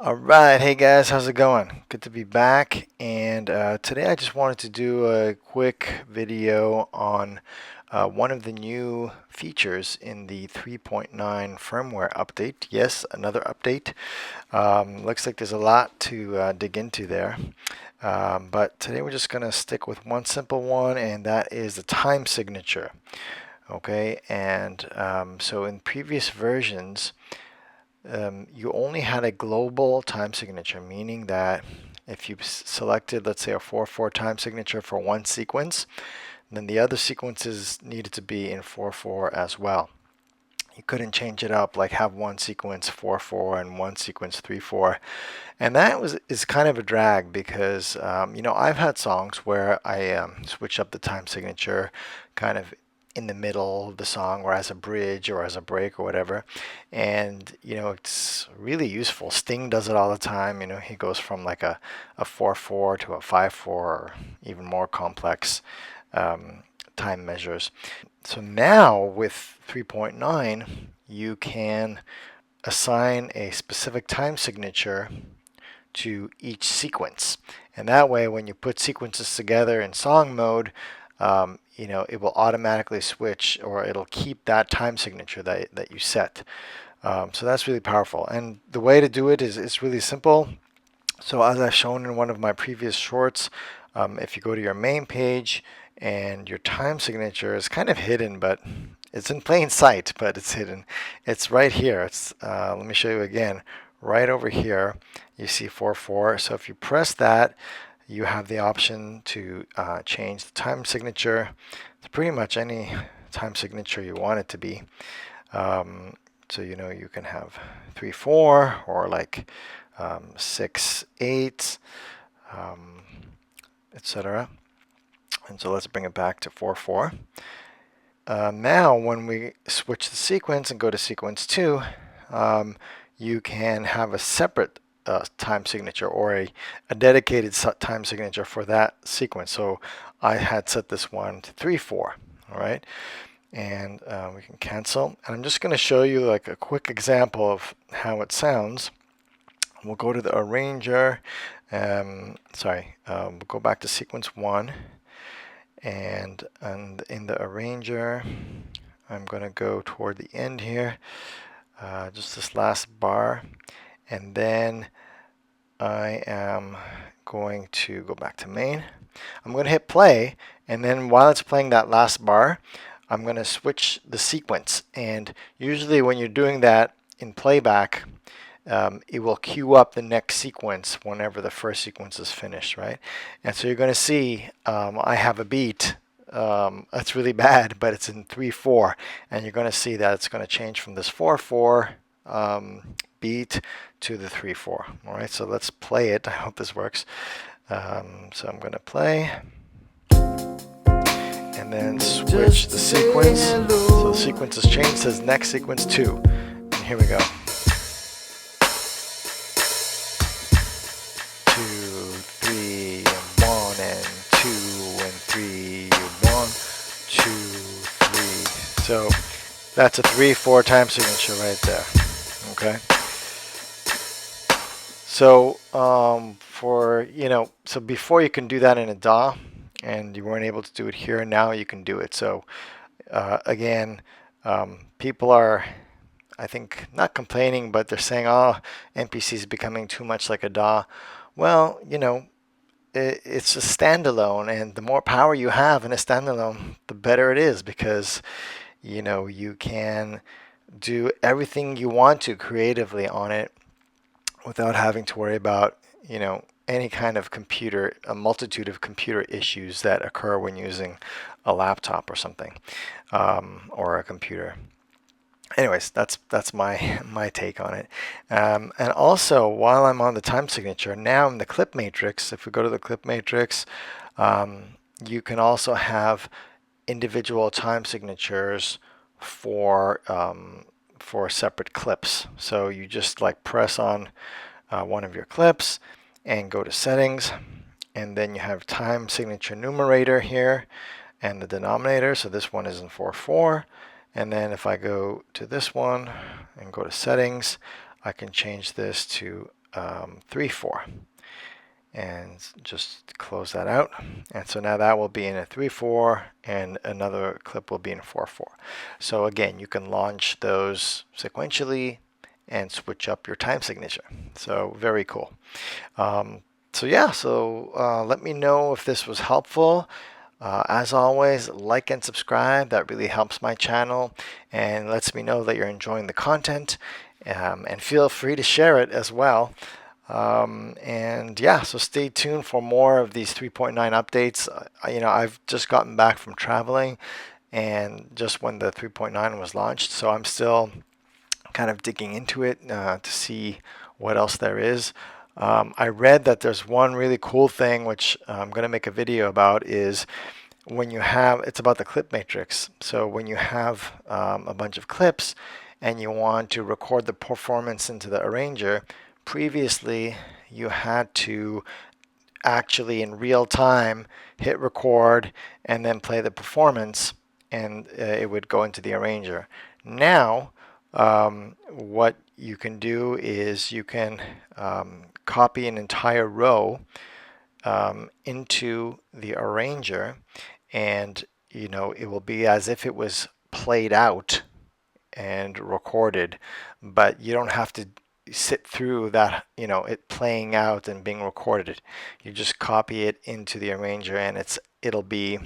All right, hey guys, how's it going? Good to be back. And today I just wanted to do a quick video on one of the new features in the 3.9 firmware update. Yes, another update. Looks like there's a lot to dig into there. But today we're just going to stick with one simple one, and that is the time signature. Okay, and so in previous versions, you only had a global time signature, meaning that if you selected, let's say, a 4/4 time signature for one sequence, then the other sequences needed to be in 4/4 as well. You couldn't change it up, like have one sequence 4/4 and one sequence 3/4, and that is kind of a drag because I've had songs where I switch up the time signature kind of in the middle of the song or as a bridge or as a break or whatever, and it's really useful. Sting does it all the time. He goes from like a 4/4 to a 5/4 or even more complex time measures. So now with 3.9 you can assign a specific time signature to each sequence, and that way when you put sequences together in song mode, it will automatically switch, or it'll keep that time signature that you set. So that's really powerful, and the way to do it is it's really simple. So as I've shown in one of my previous shorts, if you go to your main page and your time signature is kind of hidden, but it's in plain sight, but it's hidden. It's right here. Let me show you again. Right over here, you see 4/4. So if you press that, you have the option to change the time signature to pretty much any time signature you want it to be. So you can have 3/4 or like 6/8, etc. And so let's bring it back to 4/4. Now when we switch the sequence and go to sequence 2, you can have a separate time signature, or a dedicated time signature for that sequence. So I had set this one to 3/4. All right, and we can cancel. And I'm just going to show you like a quick example of how it sounds. We'll go to the arranger. We'll go back to sequence 1, and in the arranger, I'm going to go toward the end here, just this last bar, and then I am going to go back to main. I'm going to hit play, and then while it's playing that last bar, I'm going to switch the sequence. And usually when you're doing that in playback, it will queue up the next sequence whenever the first sequence is finished, right? And so you're going to see I have a beat that's really bad, but it's in 3/4, and you're going to see that it's going to change from this 4/4 beat to the 3/4. All right, so let's play it. I hope this works. So I'm going to play and then switch the sequence. So the sequence has changed. It says next sequence 2, and here we go. 2, 3, 1, and 2, and 3, 1, 2, 3. So that's a 3/4 time signature right there. Okay. So so before you can do that in a DAW, and you weren't able to do it here. Now you can do it. So again, people are, I think, not complaining, but they're saying, oh, MPC is becoming too much like a DAW. Well, it's a standalone, and the more power you have in a standalone, the better it is, because you can do everything you want to creatively on it without having to worry about any kind of a multitude of computer issues that occur when using a laptop or something, or a computer. Anyways, that's my take on it. And also, while I'm on the time signature, now in the clip matrix, if we go to the clip matrix, you can also have individual time signatures for separate clips. So you just like press on one of your clips and go to settings, and then you have time signature numerator here and the denominator. So this one is in 4/4. And then if I go to this one and go to settings, I can change this to 3/4. And just close that out. And so now that will be in a 3/4 and another clip will be in 4/4. So again, you can launch those sequentially and switch up your time signature. So very cool. So yeah, let me know if this was helpful. As always, like and subscribe. That really helps my channel and lets me know that you're enjoying the content. And feel free to share it as well. And yeah, so stay tuned for more of these 3.9 updates. I've just gotten back from traveling and just when the 3.9 was launched, so I'm still kind of digging into it to see what else there is. I read that there's one really cool thing which I'm going to make a video about, is when you have, it's about the clip matrix. So when you have a bunch of clips and you want to record the performance into the arranger, previously you had to actually in real time hit record and then play the performance, and it would go into the arranger. Now what you can do is you can copy an entire row into the arranger, and it will be as if it was played out and recorded, but you don't have to sit through that, it playing out and being recorded. You just copy it into the arranger and it'll be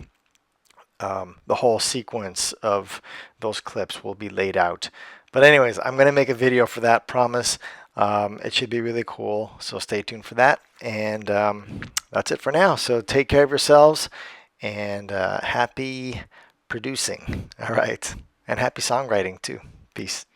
the whole sequence of those clips will be laid out. But anyways, I'm going to make a video for that, promise. It should be really cool, so stay tuned for that. And that's it for now. So take care of yourselves and happy producing. All right. And happy songwriting too. Peace.